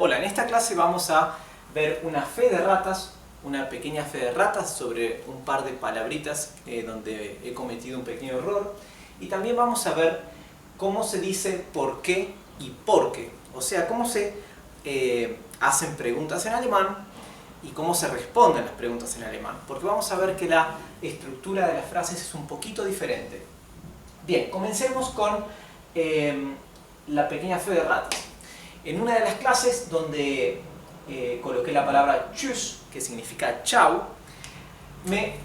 Hola, en esta clase vamos a ver una fe de ratas, una pequeña fe de ratas sobre un par de palabritas donde he cometido un pequeño error. Y también vamos a ver cómo se dice por qué y por qué. O sea, cómo se hacen preguntas en alemán y cómo se responden las preguntas en alemán. Porque vamos a ver que la estructura de las frases es un poquito diferente. Bien, comencemos con la pequeña fe de ratas. En una de las clases donde coloqué la palabra tschüss, que significa chau, me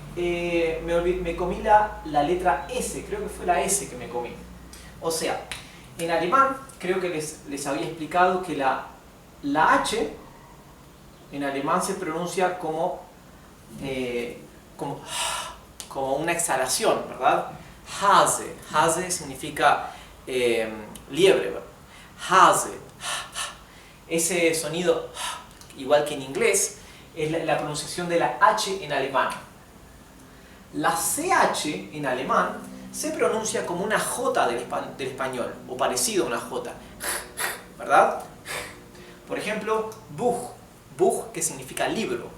comí la letra S, creo que fue la S que me comí. O sea, en alemán creo que les había explicado que la H en alemán se pronuncia como una exhalación, ¿verdad? Hase. Hase significa liebre. Hase. Ese sonido, igual que en inglés, es la pronunciación de la H en alemán. La CH en alemán se pronuncia como una J del español, o parecido a una J, ¿verdad? Por ejemplo, Buch. Buch, que significa libro,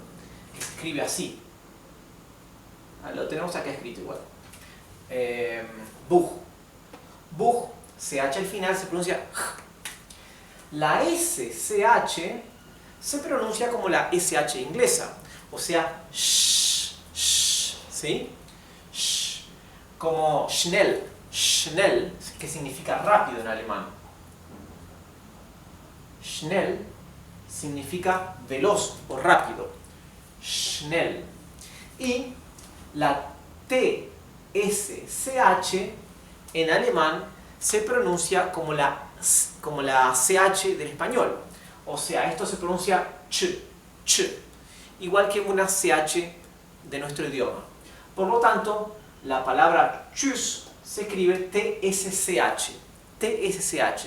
que se escribe así. Lo tenemos acá escrito igual. Buch. Buch, CH al final se pronuncia La SCH se pronuncia como la SH inglesa, o sea, ¿sí? Como schnell, schnell, que significa rápido en alemán. Schnell significa veloz o rápido, schnell. Y la TSCH en alemán se pronuncia como la CH del español. O sea, esto se pronuncia ch, igual que una CH de nuestro idioma. Por lo tanto, la palabra tschüss se escribe TSCH. TSCH.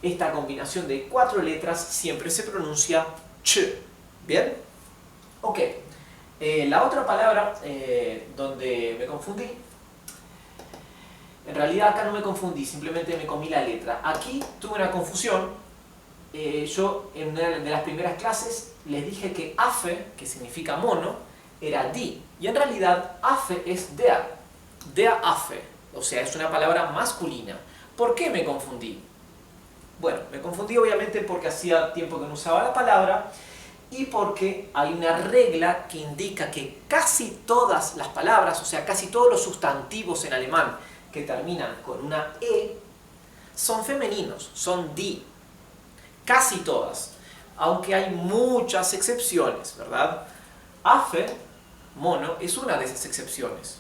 Esta combinación de 4 letras siempre se pronuncia ch. ¿Bien? Ok. La otra palabra donde me confundí, en realidad acá no me confundí, simplemente me comí la letra. Aquí tuve una confusión. Yo en una de las primeras clases les dije que Affe, que significa mono, era die. Y en realidad Affe es der. Der Affe. O sea, es una palabra masculina. ¿Por qué me confundí? Bueno, me confundí obviamente porque hacía tiempo que no usaba la palabra y porque hay una regla que indica que casi todas las palabras, o sea, casi todos los sustantivos en alemán que terminan con una E, son femeninos, son die. Casi todas, aunque hay muchas excepciones, ¿verdad? Affe, mono, es una de esas excepciones.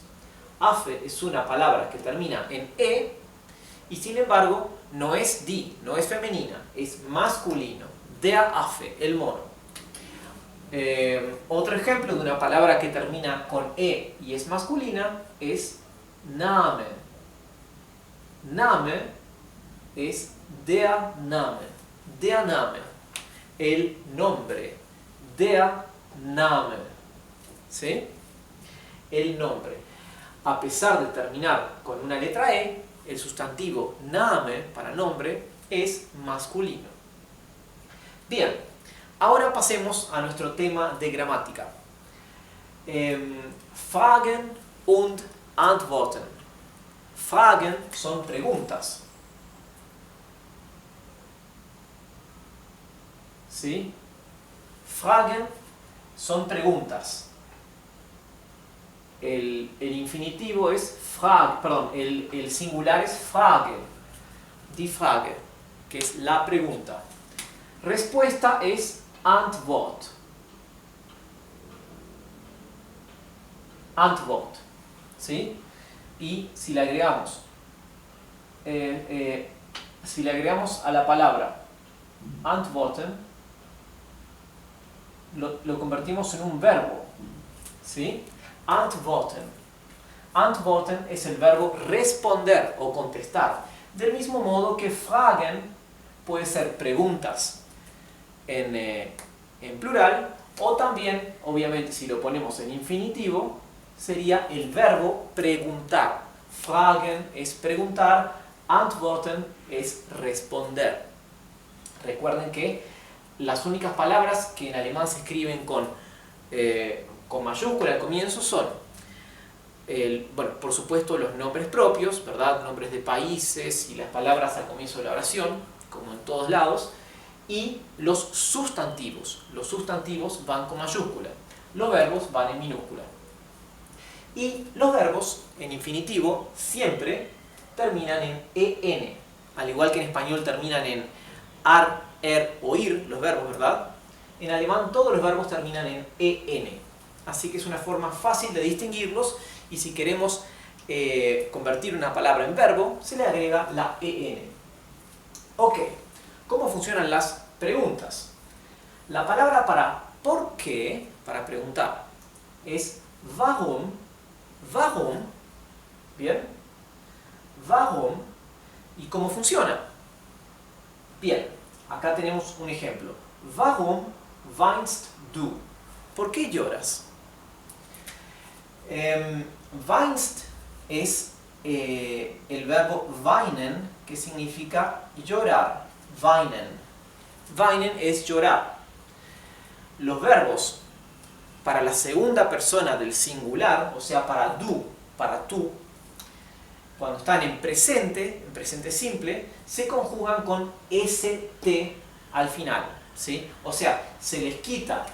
Affe es una palabra que termina en E y sin embargo no es die, no es femenina, es masculino. Der Affe, el mono. Otro ejemplo de una palabra que termina con E y es masculina es Name. Name es der Name. Der Name, el nombre. Der Name, ¿sí? El nombre. A pesar de terminar con una letra E, el sustantivo Name para nombre es masculino. Bien, ahora pasemos a nuestro tema de gramática. Fragen und Antworten. Fragen son preguntas. ¿Sí? Fragen son preguntas. El infinitivo es frage, perdón, el singular es frage. Die Frage, que es la pregunta. Respuesta es Antwort. Antwort. ¿Sí? Y si le agregamos a la palabra antworten, lo convertimos en un verbo, ¿sí? Antworten. Antworten es el verbo responder o contestar. Del mismo modo que fragen puede ser preguntas en plural, o también, obviamente, si lo ponemos en infinitivo, sería el verbo preguntar. Fragen es preguntar, antworten es responder. Recuerden que las únicas palabras que en alemán se escriben con mayúscula al comienzo son, bueno, por supuesto los nombres propios, ¿verdad? Nombres de países y las palabras al comienzo de la oración, como en todos lados, y los sustantivos. Los sustantivos van con mayúscula, los verbos van en minúscula. Y los verbos en infinitivo siempre terminan en en, al igual que en español terminan en ar, er o ir, los verbos, ¿verdad? En alemán todos los verbos terminan en en. Así que es una forma fácil de distinguirlos, y si queremos convertir una palabra en verbo, se le agrega la en. Ok, ¿cómo funcionan las preguntas? La palabra para ¿por qué?, para preguntar, es warum, warum, ¿bien? Warum. ¿Y cómo funciona? Bien, acá tenemos un ejemplo. Warum weinst du? ¿Por qué lloras? Weinst es el verbo weinen, que significa llorar. Weinen. Weinen es llorar. Los verbos para la segunda persona del singular, o sea, para du, para tú, cuando están en presente simple, se conjugan con st al final, ¿sí? O sea, se les quita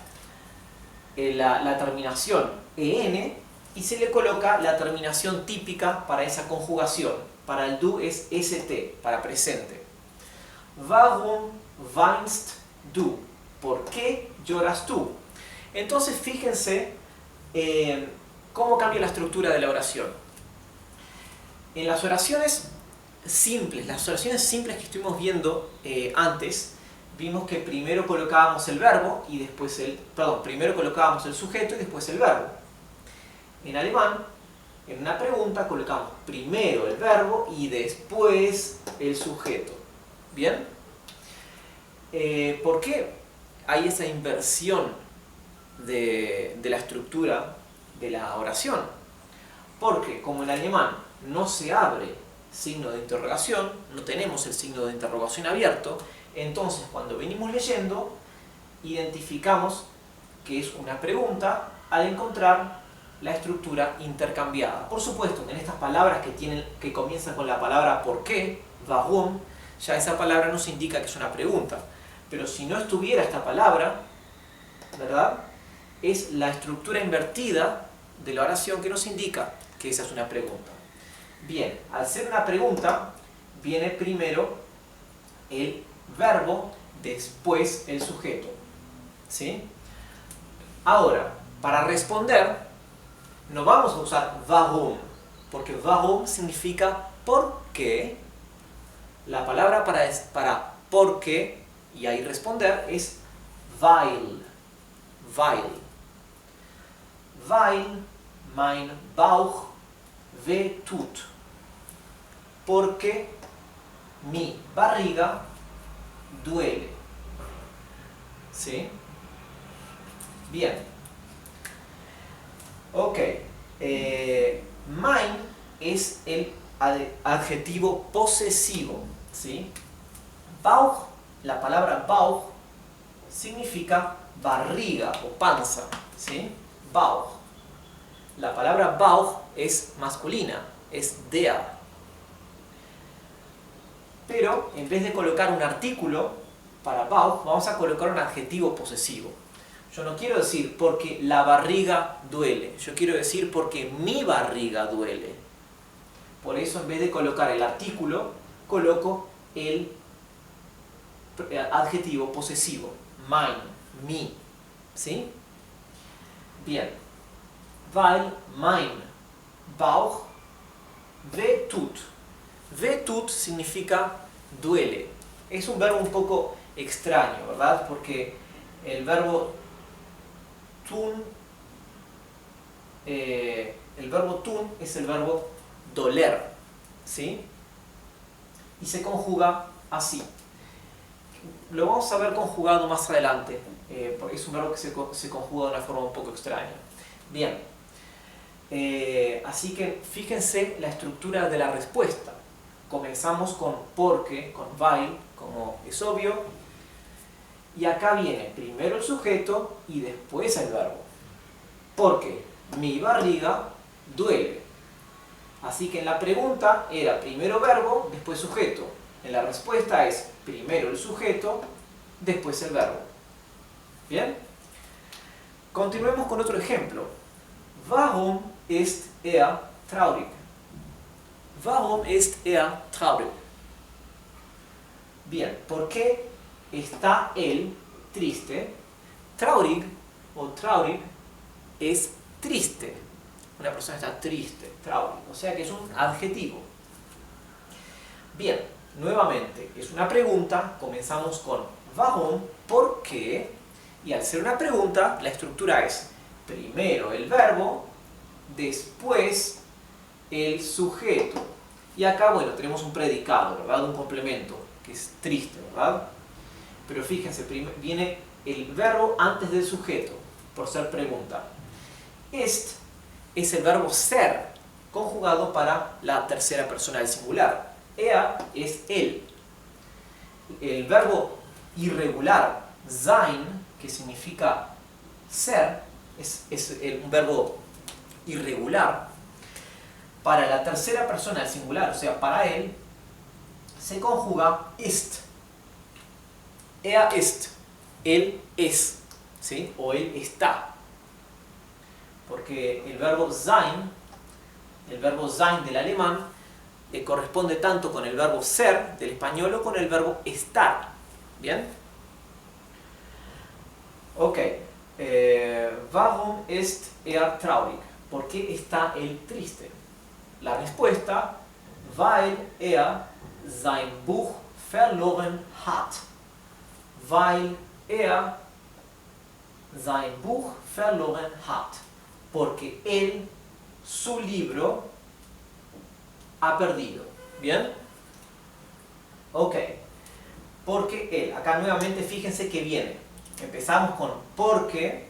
la terminación en y se le coloca la terminación típica para esa conjugación. Para el du es st, para presente. Warum weinst du? ¿Por qué lloras tú? Entonces fíjense cómo cambia la estructura de la oración. En las oraciones simples que estuvimos viendo antes, vimos que primero colocábamos el verbo y después primero colocábamos el sujeto y después el verbo. En alemán, en una pregunta colocamos primero el verbo y después el sujeto. ¿Bien? ¿Por qué hay esa inversión de la estructura de la oración? Porque como en alemán no se abre signo de interrogación, no tenemos el signo de interrogación abierto, entonces cuando venimos leyendo identificamos que es una pregunta al encontrar la estructura intercambiada. Por supuesto que en estas palabras que comienzan con la palabra ¿por qué?, warum, ya esa palabra nos indica que es una pregunta. Pero si no estuviera esta palabra, ¿verdad?, es la estructura invertida de la oración que nos indica que esa es una pregunta. Bien, al ser una pregunta, viene primero el verbo, después el sujeto. ¿Sí? Ahora, para responder, no vamos a usar warum, porque warum significa por qué. La palabra para por qué, y ahí responder, es weil. Weil. Weil mein Bauch weh tut. Porque mi barriga duele. ¿Sí? Bien. Ok. Mein es el adjetivo posesivo. ¿Sí? Bauch, la palabra Bauch significa barriga o panza. ¿Sí? Bauch. La palabra Bauch es masculina, es der. Pero en vez de colocar un artículo para Bauch, vamos a colocar un adjetivo posesivo. Yo no quiero decir porque la barriga duele, yo quiero decir porque mi barriga duele. Por eso en vez de colocar el artículo, coloco el adjetivo posesivo, mein, mi. ¿Sí? Bien. Weil mein Bauch weh tut. Weh tut significa duele. Es un verbo un poco extraño, ¿verdad? Porque el verbo tun, es el verbo doler, ¿sí? Y se conjuga así. Lo vamos a ver conjugado más adelante, porque es un verbo que se conjuga de una forma un poco extraña. Bien, así que fíjense la estructura de la respuesta. Comenzamos con porque, con weil, como es obvio, y acá viene primero el sujeto y después el verbo. Porque mi barriga duele. Así que en la pregunta era primero verbo, después sujeto. En la respuesta es primero el sujeto, después el verbo. ¿Bien? Continuemos con otro ejemplo. Warum ist er traurig? Warum ist er traurig? Bien, ¿por qué está él triste? Traurig o traurig es triste. Una persona está triste, traurig, o sea que es un adjetivo. Bien, nuevamente, es una pregunta, comenzamos con warum, ¿por qué? Y al ser una pregunta, la estructura es primero el verbo, después el sujeto. Y acá, bueno, tenemos un predicado, ¿verdad? Un complemento, que es triste, ¿verdad? Pero fíjense, viene el verbo antes del sujeto, por ser pregunta. Est es el verbo ser, conjugado para la tercera persona del singular. Er es él. El verbo irregular, sein, que significa ser, es un verbo irregular. Para la tercera persona del singular, o sea, para él, se conjuga ist. Er ist. Él es. ¿Sí? O él está. Porque el verbo sein del alemán, corresponde tanto con el verbo ser del español o con el verbo estar. ¿Bien? Ok. Warum ist er traurig? ¿Por qué está él triste? La respuesta, weil er sein Buch verloren hat. Weil er sein Buch verloren hat. Porque él, su libro, ha perdido. ¿Bien? Ok. Porque él. Acá nuevamente fíjense que viene. Empezamos con porque,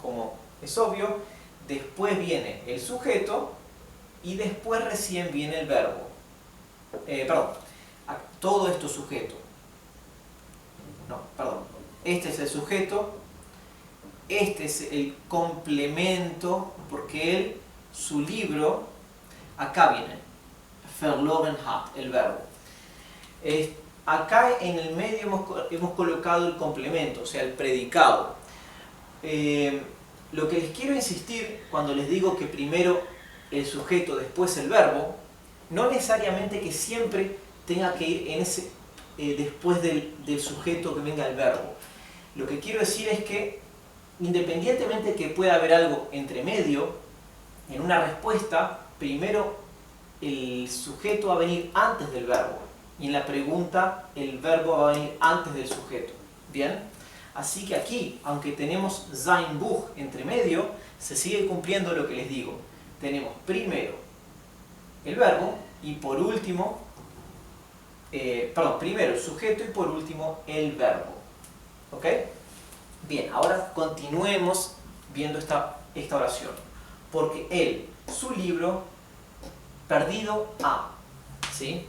como es obvio. Después viene el sujeto. Y después recién viene el verbo. Todo esto es sujeto. No, perdón. Este es el sujeto. Este es el complemento, porque él, su libro, acá viene, verloren hat, el verbo. Acá en el medio hemos colocado el complemento, o sea, el predicado. Lo que les quiero insistir cuando les digo que primero el sujeto, después el verbo, no necesariamente que siempre tenga que ir en ese, después del sujeto que venga el verbo. Lo que quiero decir es que independientemente de que pueda haber algo entre medio, en una respuesta, primero el sujeto va a venir antes del verbo. Y en la pregunta, el verbo va a venir antes del sujeto. ¿Bien? Así que aquí, aunque tenemos sein Buch entre medio, se sigue cumpliendo lo que les digo. Tenemos primero el verbo y por último, primero el sujeto y por último el verbo. ¿Ok? Bien, ahora continuemos viendo esta oración. Porque él, su libro, perdido ha. ¿Sí?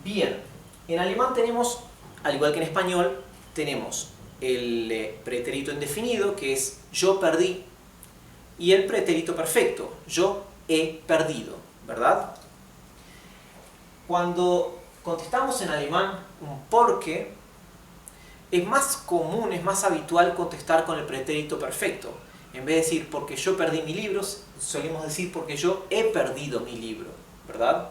Bien, en alemán tenemos, al igual que en español, tenemos el pretérito indefinido, que es yo perdí, y el pretérito perfecto, yo he perdido, ¿verdad? Cuando contestamos en alemán un porque, es más común, es más habitual contestar con el pretérito perfecto. En vez de decir porque yo perdí mi libro, solemos decir porque yo he perdido mi libro, ¿verdad?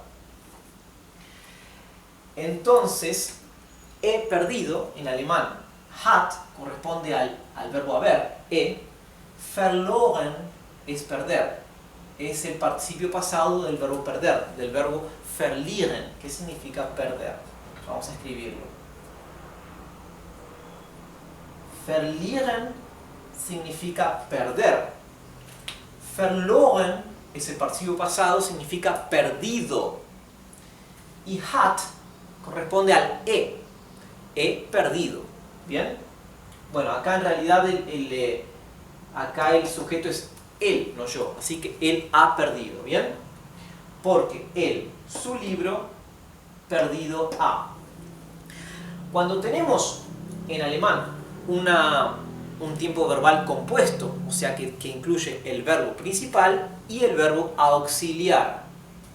Entonces, he perdido, en alemán, hat corresponde al verbo haber, verloren es perder, es el participio pasado del verbo perder, del verbo verlieren, que significa perder. Vamos a escribirlo. Verlieren significa perder. Verloren es el participio pasado, significa perdido. Y hat corresponde al he perdido. ¿Bien? Bueno, acá en realidad acá el sujeto es él, no yo. Así que él ha perdido. ¿Bien? Porque él, su libro, perdido ha. Cuando tenemos en alemán un tiempo verbal compuesto, o sea que incluye el verbo principal y el verbo auxiliar,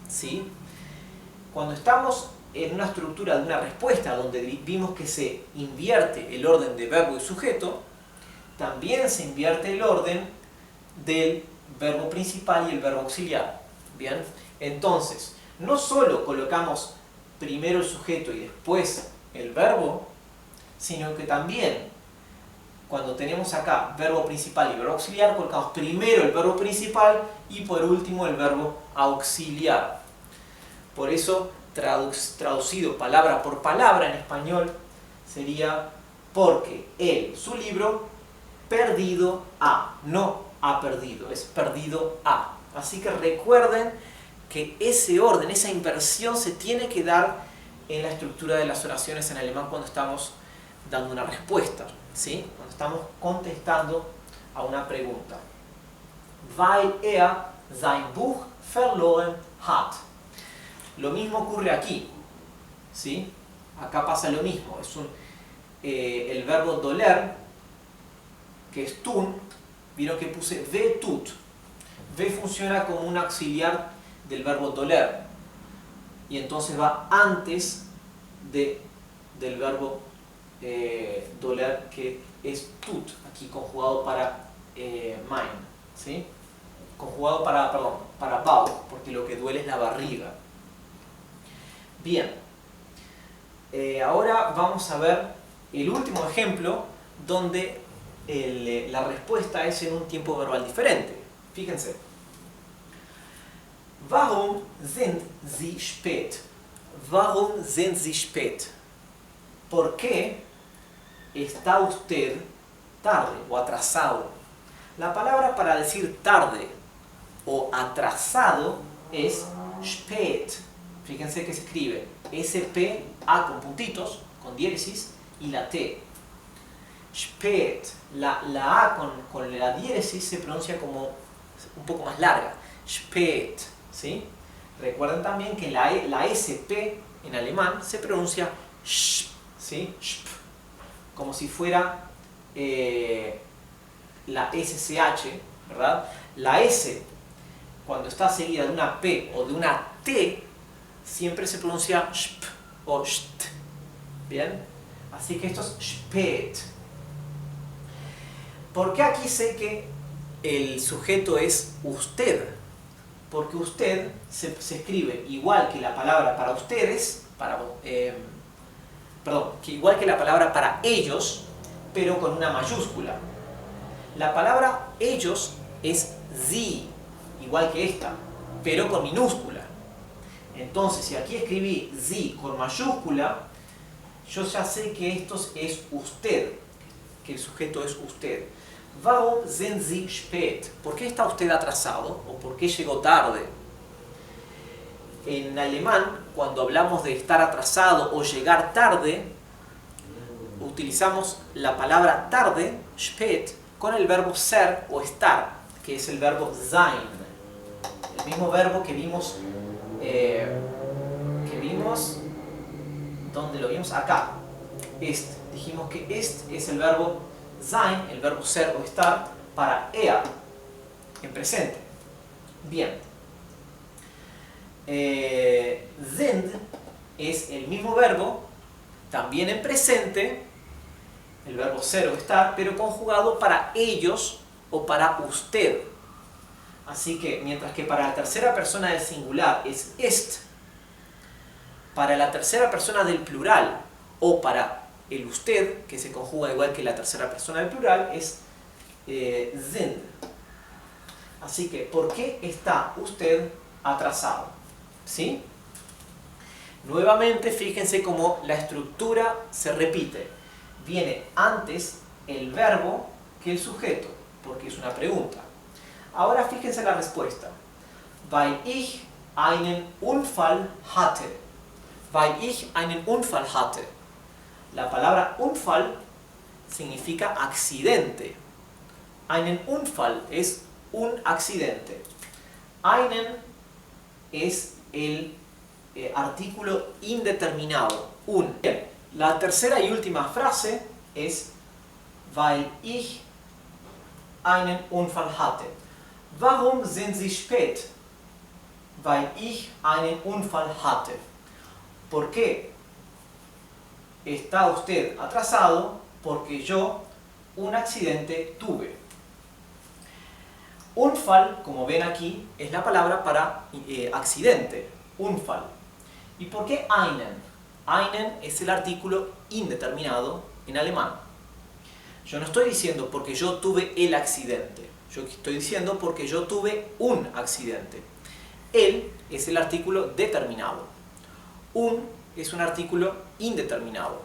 ¿sí? Cuando estamos en una estructura de una respuesta donde vimos que se invierte el orden de verbo y sujeto, también se invierte el orden del verbo principal y el verbo auxiliar. ¿Bien? Entonces, no solo colocamos primero el sujeto y después el verbo, sino que también cuando tenemos acá verbo principal y verbo auxiliar, colocamos primero el verbo principal y por último el verbo auxiliar. Por eso, traducido palabra por palabra en español, sería porque él, su libro, perdido a, no ha perdido, es perdido a. Así que recuerden que ese orden, esa inversión se tiene que dar en la estructura de las oraciones en alemán cuando estamos dando una respuesta, ¿sí? Cuando estamos contestando a una pregunta. Weil er sein Buch verloren hat. Lo mismo ocurre aquí, ¿sí? Acá pasa lo mismo. Es el verbo doler, que es tun. Vieron que puse ve tut. Ve funciona como un auxiliar del verbo doler. Y entonces va antes del verbo doler, que es tut, aquí conjugado para mein, ¿sí? Conjugado para Bauch, porque lo que duele es la barriga. Bien, ahora vamos a ver el último ejemplo donde la respuesta es en un tiempo verbal diferente. Fíjense. Warum sind Sie spät? Warum sind Sie spät? ¿Por qué está usted tarde o atrasado? La palabra para decir tarde o atrasado es spät. Fíjense que se escribe S-P-A con puntitos, con diéresis, y la T. Spät. La A con la diéresis se pronuncia como un poco más larga. Spät. ¿Sí? Recuerden también que la SP en alemán se pronuncia sh, ¿sí? Sp, como si fuera la SCH, ¿verdad? La S, cuando está seguida de una P o de una T, siempre se pronuncia sp o sht. ¿Bien? Así que esto es spät. ¿Por qué aquí sé que el sujeto es usted? Porque usted se escribe igual que la palabra para ustedes, que igual que la palabra para ellos, pero con una mayúscula. La palabra ellos es sie, igual que esta, pero con minúscula. Entonces, si aquí escribí sie con mayúscula, yo ya sé que esto es usted, que el sujeto es usted. Warum sind Sie spät? ¿Por qué está usted atrasado? ¿O por qué llegó tarde? En alemán, cuando hablamos de estar atrasado o llegar tarde, utilizamos la palabra tarde, spät, con el verbo ser o estar, que es el verbo sein. El mismo verbo que vimos, ¿dónde lo vimos? Acá. Dijimos que es el verbo sein, el verbo ser o estar, para er, en presente. Bien. Sind es el mismo verbo, también en presente, el verbo ser o estar, pero conjugado para ellos o para usted. Así que, mientras que para la tercera persona del singular es est, para la tercera persona del plural o para el usted, que se conjuga igual que la tercera persona del plural, es sind. Así que, ¿por qué está usted atrasado? ¿Sí? Nuevamente, fíjense cómo la estructura se repite. Viene antes el verbo que el sujeto, porque es una pregunta. Ahora fíjense la respuesta. Weil ich einen Unfall hatte. Weil ich einen Unfall hatte. La palabra Unfall significa accidente. Einen Unfall es un accidente. Einen es el artículo indeterminado. Un. Bien. La tercera y última frase es weil ich einen Unfall hatte. Warum sind Sie spät? Weil ich einen Unfall hatte. ¿Por qué está usted atrasado? Porque yo un accidente tuve. Unfall, como ven aquí, es la palabra para accidente. Unfall. ¿Y por qué einen? Einen es el artículo indeterminado en alemán. Yo no estoy diciendo porque yo tuve el accidente. Yo estoy diciendo porque yo tuve un accidente. El es el artículo determinado. Un es un artículo indeterminado.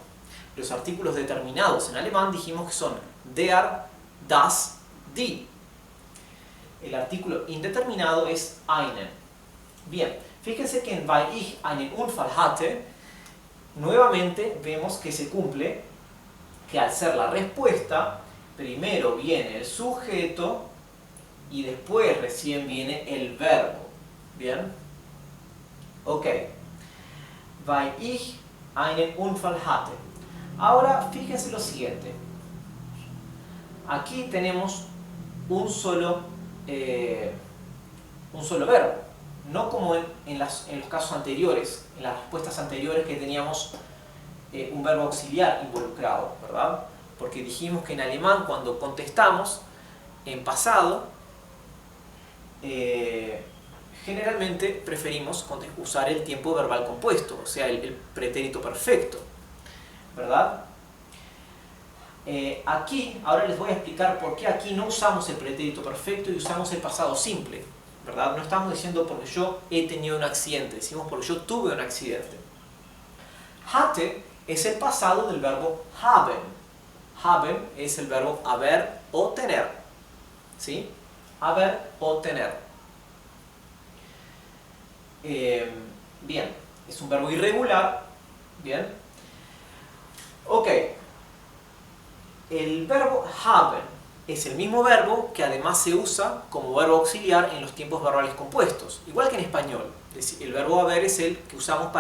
Los artículos determinados en alemán dijimos que son der, das, die. El artículo indeterminado es einen. Bien, fíjense que en weil ich einen Unfall hatte, nuevamente vemos que se cumple que al ser la respuesta, primero viene el sujeto y después recién viene el verbo. ¿Bien? Ok. Weil ich einen Unfall hatte. Ahora fíjense lo siguiente. Aquí tenemos un solo verbo. No como en los casos anteriores, en las respuestas anteriores que teníamos un verbo auxiliar involucrado, ¿verdad? Porque dijimos que en alemán cuando contestamos en pasado, generalmente preferimos usar el tiempo verbal compuesto, o sea, el pretérito perfecto, ¿verdad? Aquí, ahora les voy a explicar por qué aquí no usamos el pretérito perfecto y usamos el pasado simple, ¿verdad? No estamos diciendo porque yo he tenido un accidente, decimos porque yo tuve un accidente. Hatte es el pasado del verbo haben. Haben es el verbo haber o tener, ¿sí? Haber o tener. Bien, es un verbo irregular, bien. Ok, el verbo haben es el mismo verbo que además se usa como verbo auxiliar en los tiempos verbales compuestos, igual que en español. El verbo haber es el que usamos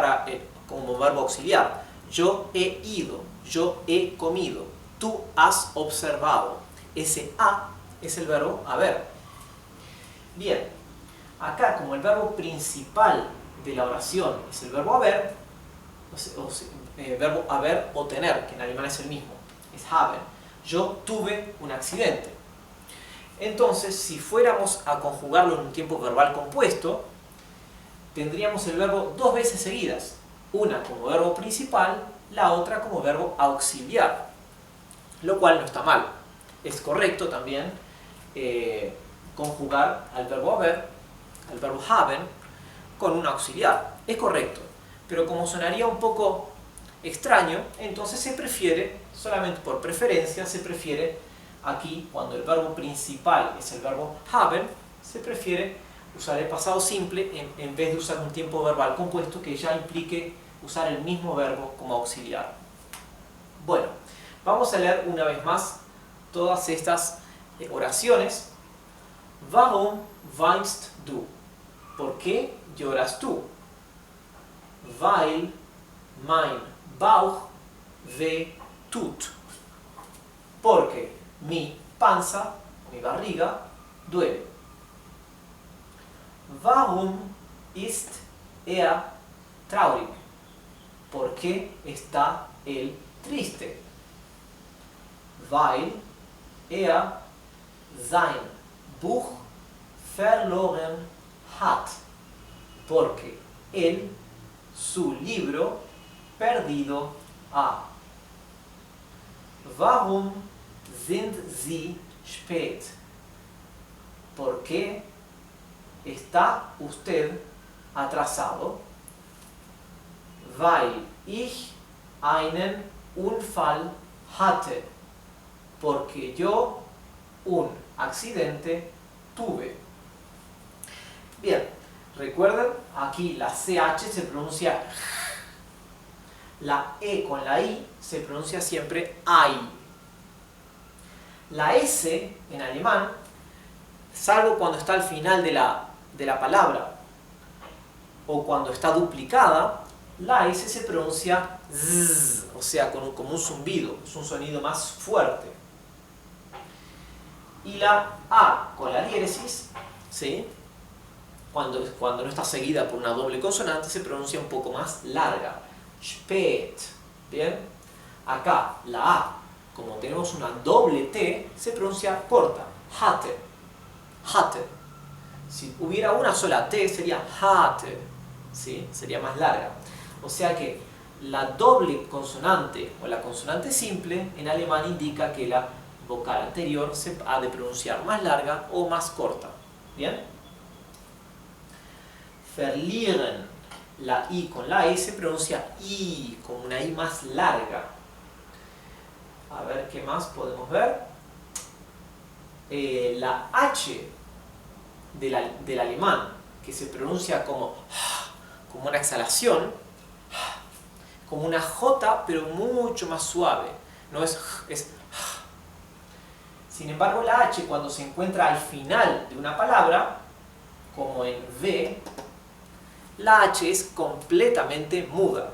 como verbo auxiliar. Yo he ido, yo he comido, tú has observado. Ese a es el verbo haber. Bien, acá como el verbo principal de la oración es el verbo haber, verbo haber o tener, que en alemán es el mismo, es haben. Yo tuve un accidente. Entonces, si fuéramos a conjugarlo en un tiempo verbal compuesto, tendríamos el verbo dos veces seguidas. Una como verbo principal, la otra como verbo auxiliar. Lo cual no está mal. Es correcto también conjugar al verbo haber, al verbo haben, con un auxiliar. Es correcto. Pero como sonaría un poco extraño, entonces se prefiere, solamente por preferencia, se prefiere aquí, cuando el verbo principal es el verbo haben, se prefiere usar el pasado simple en vez de usar un tiempo verbal compuesto que ya implique usar el mismo verbo como auxiliar. Bueno, vamos a leer una vez más todas estas oraciones. Warum weinst du? ¿Por qué lloras tú? Weil mein Bauch weh tut. Porque mi panza, mi barriga, duele. Warum ist er traurig? ¿Por qué está él triste? Weil er sein Buch verloren hat. Porque él su libro perdido ha. Warum sind Sie spät? ¿Por qué está usted atrasado? Weil ich einen Unfall hatte. Porque yo un accidente tuve. Bien, recuerden, aquí la CH se pronuncia la E con la I se pronuncia siempre AI. La S en alemán, salvo cuando está al final de la palabra o cuando está duplicada, la S se pronuncia Z, o o sea, como un zumbido, es un sonido más fuerte. Y la A con la diéresis, ¿sí? Cuando no está seguida por una doble consonante, se pronuncia un poco más larga. Spät. ¿Bien? Acá, la A, como tenemos una doble T, se pronuncia corta. Hatte. Hatte. Si hubiera una sola T, sería hatte. ¿Sí? Sería más larga. O sea que la doble consonante o la consonante simple en alemán indica que la vocal anterior se ha de pronunciar más larga o más corta. ¿Bien? Verlieren. La I con la E se pronuncia I, como una I más larga. A ver qué más podemos ver. La H del alemán, que se pronuncia como una exhalación, como una J, pero mucho más suave. No es Sin embargo, la H, cuando se encuentra al final de una palabra, como en V, la H es completamente muda,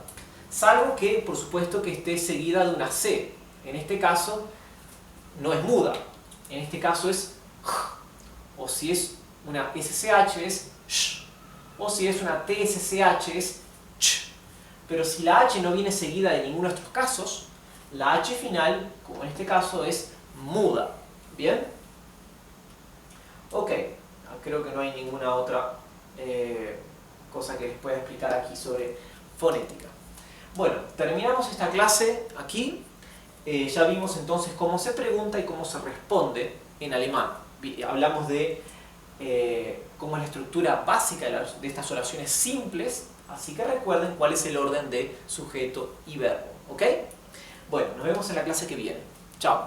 salvo que, por supuesto, que esté seguida de una C. En este caso, no es muda. En este caso es o si es una SSH es sh, o si es una TSCH es ch. Pero si la H no viene seguida de ninguno de estos casos, la H final, como en este caso, es muda. ¿Bien? Ok, creo que no hay ninguna otra cosa que les pueda explicar aquí sobre fonética. Bueno, terminamos esta clase aquí. Ya vimos entonces cómo se pregunta y cómo se responde en alemán. Hablamos de cómo es la estructura básica de estas oraciones simples, así que recuerden cuál es el orden de sujeto y verbo. ¿Ok? Bueno, nos vemos en la clase que viene. Chao.